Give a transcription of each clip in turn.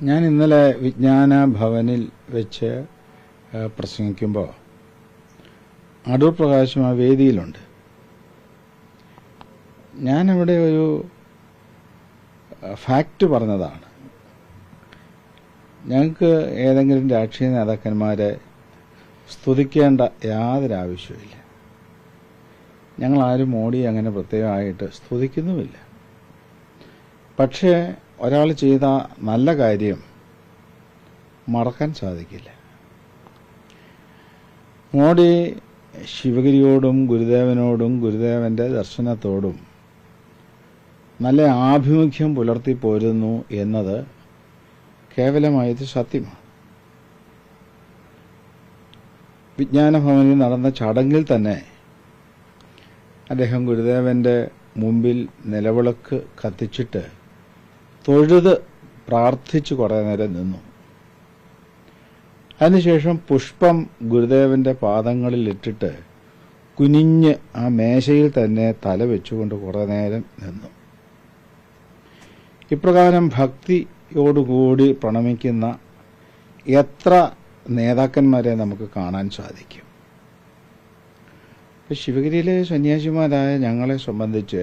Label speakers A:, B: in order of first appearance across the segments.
A: ഞാൻ ഇന്നലെ വിജ്ഞാന ഭവനിൽ വെച്ച് പ്രസംഗിക്കുമ്പോൾ അടൂർ പ്രകാശും ആ വേദിയിലുണ്ട്. ഞാനവിടെ ഒരു ഫാക്റ്റ് പറഞ്ഞതാണ്. ഞങ്ങൾക്ക് ഏതെങ്കിലും രാഷ്ട്രീയ നേതാക്കന്മാരെ സ്തുതിക്കേണ്ട യാതൊരു ആവശ്യമില്ല. ഞങ്ങളാരും മോഡിയെ അങ്ങനെ പ്രത്യേകമായിട്ട് സ്തുതിക്കുന്നുമില്ല. പക്ഷേ ഒരാൾ ചെയ്ത നല്ല കാര്യം മറക്കാൻ സാധിക്കില്ല. മോഡി ശിവഗിരിയോടും ഗുരുദേവനോടും ഗുരുദേവന്റെ ദർശനത്തോടും നല്ല ആഭിമുഖ്യം പുലർത്തി പോരുന്നു എന്നത് കേവലമായത് സത്യമാണ്. വിജ്ഞാനഭവനിൽ നടന്ന ചടങ്ങിൽ തന്നെ അദ്ദേഹം ഗുരുദേവന്റെ മുമ്പിൽ നിലവിളക്ക് കത്തിച്ചിട്ട് തൊഴുത് പ്രാർത്ഥിച്ചു കുറേ നേരം നിന്നു. അതിനുശേഷം പുഷ്പം ഗുരുദേവന്റെ പാദങ്ങളിൽ ഇട്ടിട്ട് കുനിഞ്ഞ് ആ മേശയിൽ തന്നെ തല വെച്ചുകൊണ്ട് കുറേ നേരം നിന്നു. ഇപ്രകാരം ഭക്തിയോടുകൂടി പ്രണമിക്കുന്ന എത്ര നേതാക്കന്മാരെ നമുക്ക് കാണാൻ സാധിക്കും. ശിവഗിരിയിലെ സന്യാസിമാരായ ഞങ്ങളെ സംബന്ധിച്ച്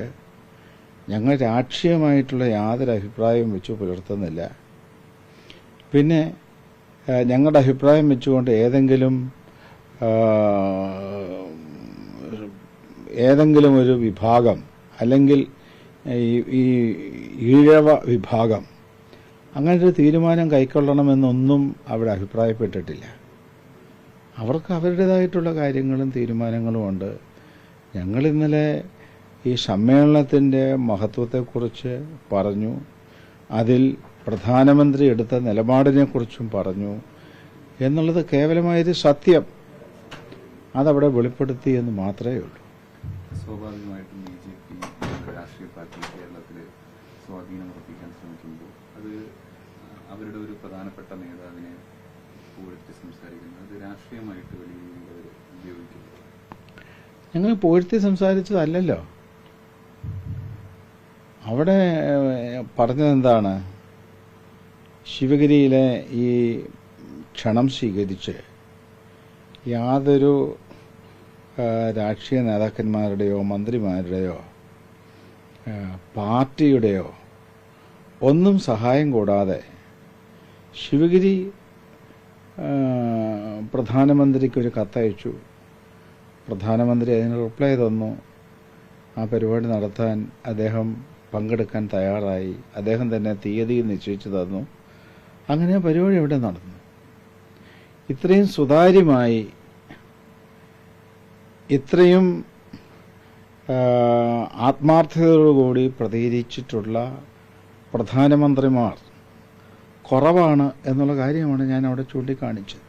A: ഞങ്ങൾ രാഷ്ട്രീയമായിട്ടുള്ള യാതൊരു അഭിപ്രായവും വെച്ച് പുലർത്തുന്നില്ല. പിന്നെ ഞങ്ങളുടെ അഭിപ്രായം വെച്ചുകൊണ്ട് ഏതെങ്കിലും ഒരു വിഭാഗം അല്ലെങ്കിൽ ഈ ഈഴവ വിഭാഗം അങ്ങനൊരു തീരുമാനം കൈക്കൊള്ളണമെന്നൊന്നും അവിടെ അഭിപ്രായപ്പെട്ടിട്ടില്ല. അവർക്ക് അവരുടേതായിട്ടുള്ള കാര്യങ്ങളും തീരുമാനങ്ങളും ഉണ്ട്. ഞങ്ങൾ ഇന്നലെ ഈ സമ്മേളനത്തിൻ്റെ മഹത്വത്തെക്കുറിച്ച് പറഞ്ഞു. അതിൽ പ്രധാനമന്ത്രി എടുത്ത നിലപാടിനെക്കുറിച്ചും പറഞ്ഞു എന്നുള്ളത് കേവലമായൊരു സത്യം. അതവിടെ വെളിപ്പെടുത്തി എന്ന് മാത്രമേ ഉള്ളൂ.
B: സ്വാഭാവികമായിട്ടും BJP രാഷ്ട്രീയ പാർട്ടി കേരളത്തിൽ സ്വാധീനം ഉറപ്പിക്കാൻ ശ്രമിക്കുമ്പോൾ അത് അവരുടെ ഒരു പ്രധാനപ്പെട്ട നേതാവിനെ പുകഴ്ത്തി സംസാരിക്കുന്നത് അത് രാഷ്ട്രീയമായിട്ട് വലിയ രീതിയിൽ അവർ ഉപയോഗിക്കുന്നു.
A: ഞങ്ങൾ പുകഴ്ത്തി സംസാരിച്ചതല്ലല്ലോ. അവിടെ പറഞ്ഞതെന്താണ്? ശിവഗിരിയിലെ ഈ ക്ഷണം സ്വീകരിച്ച് യാതൊരു രാഷ്ട്രീയ നേതാക്കന്മാരുടെയോ മന്ത്രിമാരുടെയോ പാർട്ടിയുടെയോ ഒന്നും സഹായം കൂടാതെ ശിവഗിരി പ്രധാനമന്ത്രിക്കൊരു കത്തയച്ചു. പ്രധാനമന്ത്രി അതിന് റിപ്ലൈ തന്നു. ആ പരിപാടി നടത്താൻ അദ്ദേഹം പങ്കെടുക്കാൻ തയ്യാറായി. അദ്ദേഹം തന്നെ തീയതി നിശ്ചയിച്ചു തന്നു. അങ്ങനെ പരിപാടി ഇവിടെ നടന്നു. ഇത്രയും സുതാര്യമായി ഇത്രയും ആത്മാർത്ഥതയോടുകൂടി പ്രതികരിച്ചിട്ടുള്ള പ്രധാനമന്ത്രിമാർ കുറവാണ് എന്നുള്ള കാര്യമാണ് ഞാൻ അവിടെ ചൂണ്ടിക്കാണിച്ചത്.